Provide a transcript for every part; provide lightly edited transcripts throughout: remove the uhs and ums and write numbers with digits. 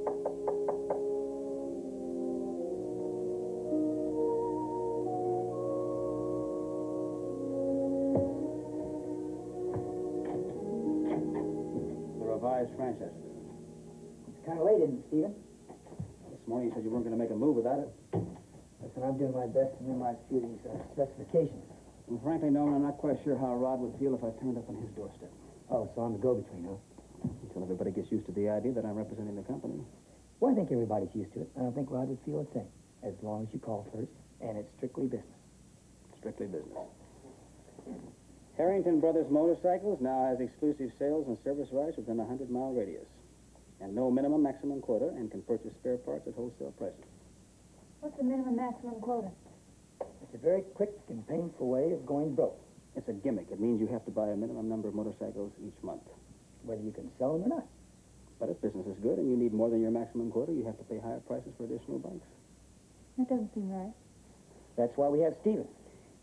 The revised franchise agreement. It's kind of late, isn't it, Stephen? This morning you said you weren't going to make a move without it. Listen, I'm doing my best to memorize a few of these specifications. And frankly, Norman, I'm not quite sure how Rod would feel if I turned up on his doorstep. Oh, so I'm the go-between, huh? Until everybody gets used to the idea that I'm representing the company. Well, I think everybody's used to it. I don't think Rod would feel a thing. As long as you call first, and it's strictly business. Strictly business. Harrington Brothers Motorcycles now has exclusive sales and service rights within a 100-mile radius. And no minimum maximum quota, and can purchase spare parts at wholesale prices. What's the minimum maximum quota? It's a very quick and painful way of going broke, It's a gimmick. It means you have to buy a minimum number of motorcycles each month. whether you can sell them or not. But if business is good and you need more than your maximum quota, you have to pay higher prices for additional bikes. That doesn't seem right. That's why we have Stephen.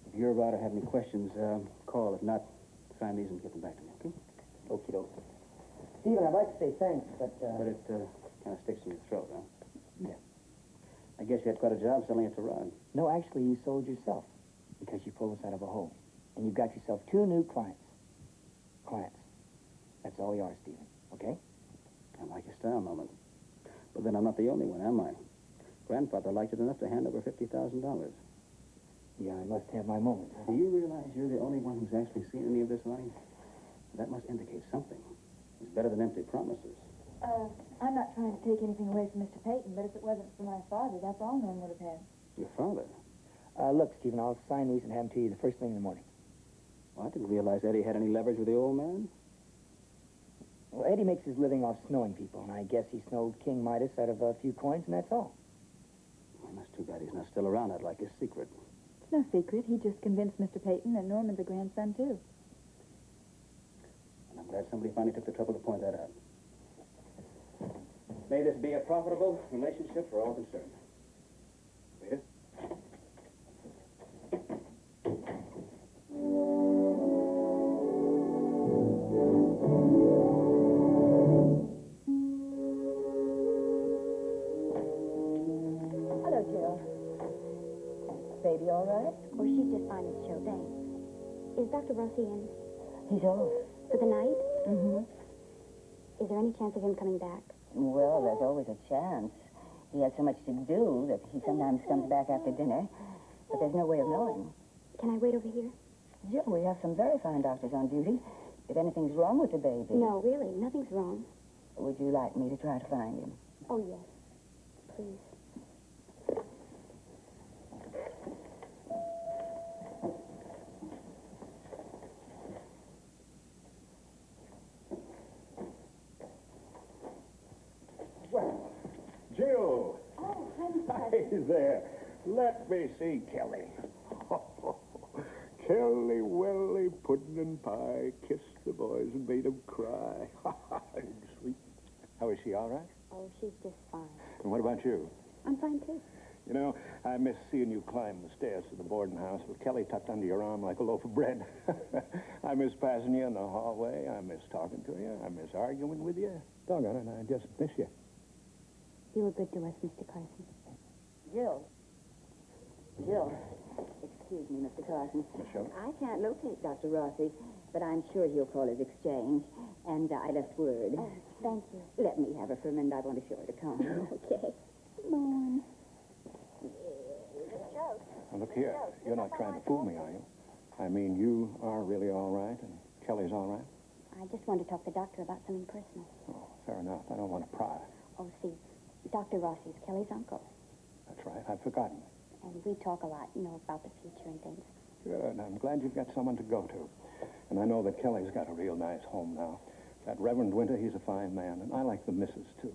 If you're about to have any questions, call. If not, sign these and get them back to me, okay? Okie doke. Stephen, I'd like to say thanks, but But it kind of sticks in your throat, huh? Yeah. I guess you had quite a job selling it to Rod. no, actually, you sold yourself because you pulled us out of a hole. And you've got yourself 2 new clients. Clients. That's all you are, Stephen, okay? I like your style, Norman. But then I'm not the only one, am I? Grandfather liked it enough to hand over $50,000. Yeah, I must have my moments. Do you realize you're the only one who's actually seen any of this money? That must indicate something. It's better than empty promises. I'm not trying to take anything away from Mr. Payton, but if it wasn't for my father, that's all Norm would have had. Your father? Look, Stephen, I'll sign these and have them to you the first thing in the morning. Well, I didn't realize Eddie had any leverage with the old man. Well, Eddie makes his living off snowing people, and I guess he snowed King Midas out of a few coins, and that's all. Well, that's too bad he's not still around. I'd like his secret. It's no secret. He just convinced Mr. Payton that Norman's a grandson, too. And I'm glad somebody finally took the trouble to point that out. May this be a profitable relationship for all concerned. Rita? Hello, Jill. Baby all right? Oh, she's just fine at the show, thanks. Is Dr. Rossi in? He's off. For the night? Mm-hmm. Is there any chance of him coming back? Well, there's always a chance. He has so much to do that he sometimes comes back after dinner, but there's no way of knowing. Can I wait over here? Jill, we have some very fine doctors on duty. If anything's wrong with the baby... No, really, nothing's wrong. Would you like me to try to find him? Oh, yes. Please. Well, Jill. Oh, I'm Hi there. Let me see Kelly. Kelly, Welly, pudding and pie, kissed the boys and made them cry. Sweet. How is she, all right? Oh, she's just fine. And what about you? I'm fine, too. You know, I miss seeing you climb the stairs to the boarding house with Kelly tucked under your arm like a loaf of bread. I miss passing you in the hallway. I miss talking to you. I miss arguing with you. Doggone it, I just miss you. You were good to us, Mr. Carson. Jill. Jill. Excuse me, Mr. Carson. Michelle? I can't locate Dr. Rossi, but I'm sure he'll call his exchange. And I left word. Oh, thank you. Let me have her for a minute. I want to show her to come. Okay. Come on. Now, look here. You're not trying to fool me, are you? I mean, you are really all right, and Kelly's all right? I just want to talk to the doctor about something personal. Oh, fair enough. I don't want to pry. Oh, see, Dr. Rossi's Kelly's uncle. That's right. I'd forgotten. And we talk a lot, about the future and things. Good. I'm glad you've got someone to go to. And I know that Kelly's got a real nice home now. That Reverend Winter, he's a fine man, and I like the missus, too.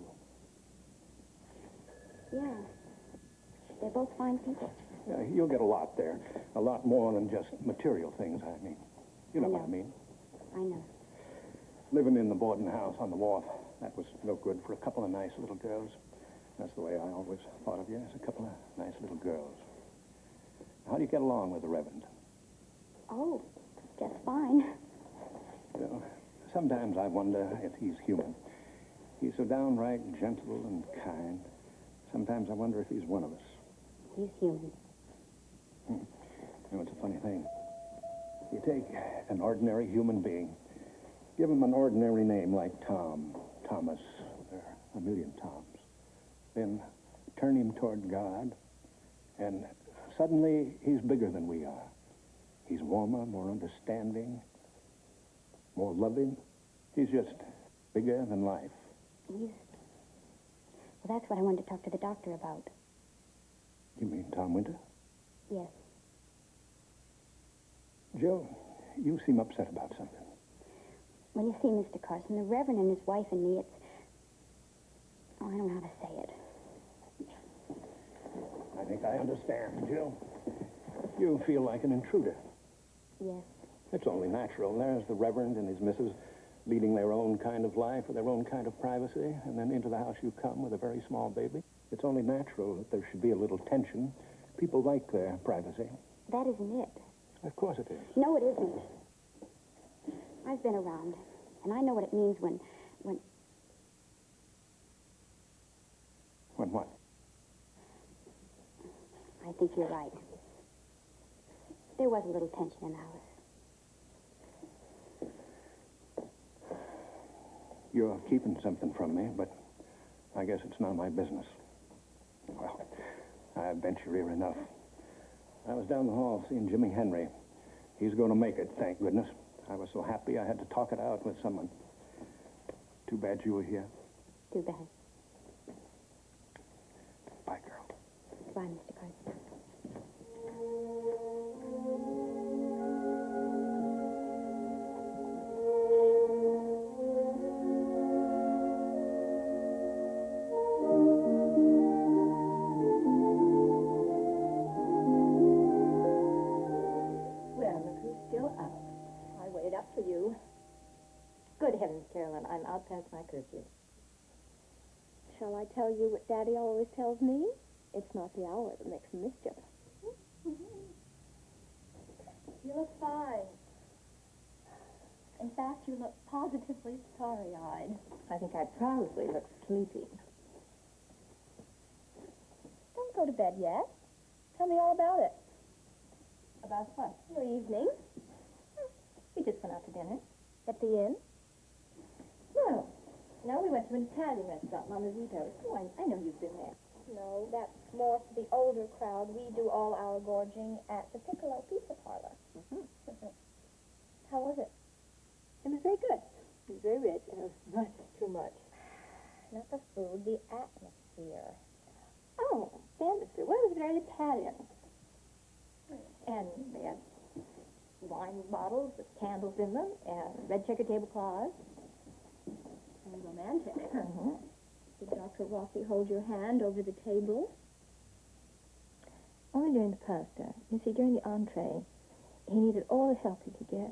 Yeah. They're both fine people. Yeah, you'll get a lot there. A lot more than just material things, I mean. You know what I mean. I know. Living in the boarding house on the wharf, that was no good for a couple of nice little girls. That's the way I always thought of you, as a couple of nice little girls. How do you get along with the Reverend? Oh, just fine. You know, sometimes I wonder if he's human. He's so downright gentle and kind. Sometimes I wonder if he's one of us. He's human. You know, it's a funny thing. You take an ordinary human being, give him an ordinary name like Tom, Thomas, there are a million Toms, then turn him toward God, and suddenly he's bigger than we are. He's warmer, more understanding, more loving. He's just bigger than life. Well, that's what I wanted to talk to the doctor about. You mean Tom Winter? Yes. Jill, you seem upset about something. Well, you see, Mr. Carson, the Reverend and his wife and me, it's... Oh, I don't know how to say it. I think I understand, Jill. You feel like an intruder. Yes. It's only natural. There's the Reverend and his missus leading their own kind of life with their own kind of privacy, and then into the house you come with a very small baby. It's only natural that there should be a little tension. People like their privacy. That isn't it. Of course it is. No, it isn't. I've been around, and I know what it means when... When what? I think you're right. There was a little tension in the house. You're keeping something from me, but I guess it's none of my business. Well, I bent your ear enough. I was down the hall seeing Jimmy Henry. He's going to make it, thank goodness. I was so happy I had to talk it out with someone. Too bad you were here. Too bad. Bye, girl. Bye, Mr. Carson. Well, look who's still up. I waited up for you. Good heavens, Carolyn, I'm out past my curfew. Shall I tell you what Daddy always tells me? It's not the hour that makes mischief. You look fine. In fact, you look positively sorry-eyed. I think I probably look sleepy. Don't go to bed yet. Tell me all about it. About what? Your evening We just went out to dinner. at the inn. No, we went to an Italian restaurant, Mama's Rita. Oh, I know you've been there. No, that's more for the older crowd. We do all our gorging at the Piccolo Pizza Parlor. How was it? It was very good. It was very rich, and it was much too much. Not the food, the atmosphere. Oh, fantasy. Well, it was very Italian. And they had wine bottles with candles in them, and red checker tablecloths. And romantic. Did Dr. Rossi hold your hand over the table? Only during the pasta. You see, during the entree, he needed all the help he could get.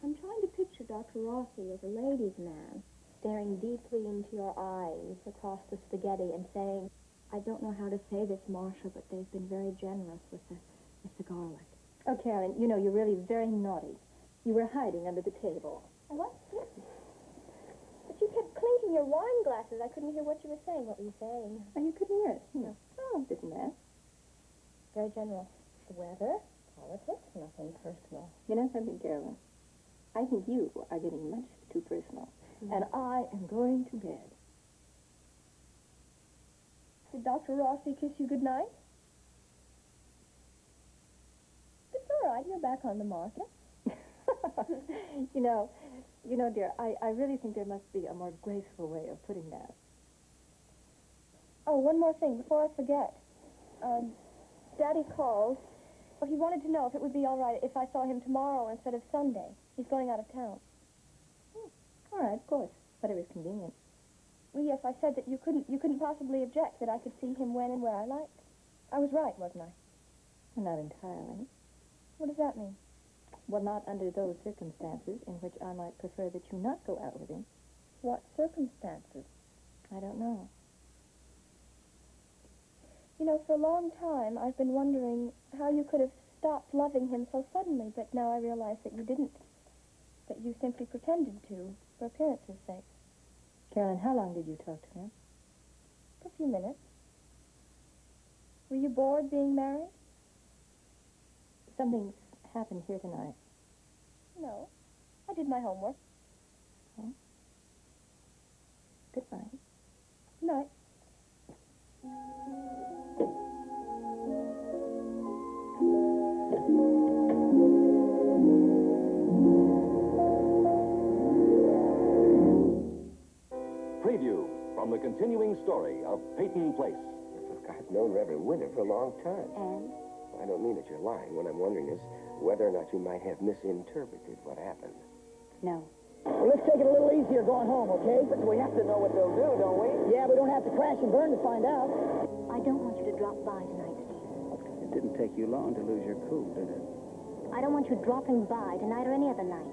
I'm trying to picture Dr. Rossi as a ladies' man, staring deeply into your eyes across the spaghetti and saying, I don't know how to say this, Marcia, but they've been very generous with the garlic. Oh, Carolyn, you know, you're really very naughty. You were hiding under the table. I was? But you kept clinking your wine glasses. I couldn't hear what you were saying. What were you saying? Oh, you couldn't hear it? No. Oh, didn't that? Very general. The weather, politics, nothing personal. You know something, Carolyn? I think you are getting much too personal. And I am going to bed. Did Dr. Rossi kiss you goodnight? It's all right. You're back on the market. You know, dear, I really think there must be a more graceful way of putting that. Oh, one more thing before I forget. Daddy called. Well, he wanted to know if it would be all right if I saw him tomorrow instead of Sunday. He's going out of town. All right, of course. Whatever is convenient. Well, yes, I said that you couldn't possibly object that I could see him when and where I liked. I was right, wasn't I? Well, not entirely. What does that mean? Well, not under those circumstances in which I might prefer that you not go out with him. What circumstances? I don't know. You know, for a long time, I've been wondering how you could have stopped loving him so suddenly, but now I realize that you didn't. That you simply pretended to. for appearance's sake. Carolyn, how long did you talk to him? For a few minutes. Were you bored being married? Something's happened here tonight. No. I did my homework. Good night. Good night. Preview from the continuing story of Payton Place. Look, I've known Reverend Winter for a long time. And? I don't mean that you're lying. What I'm wondering is whether or not you might have misinterpreted what happened. No. Well, let's take it a little easier going home, okay? But we have to know what they'll do, don't we? Yeah, we don't have to crash and burn to find out. I don't want you to drop by tonight, Steve. It didn't take you long to lose your cool, did it? I don't want you dropping by tonight or any other night.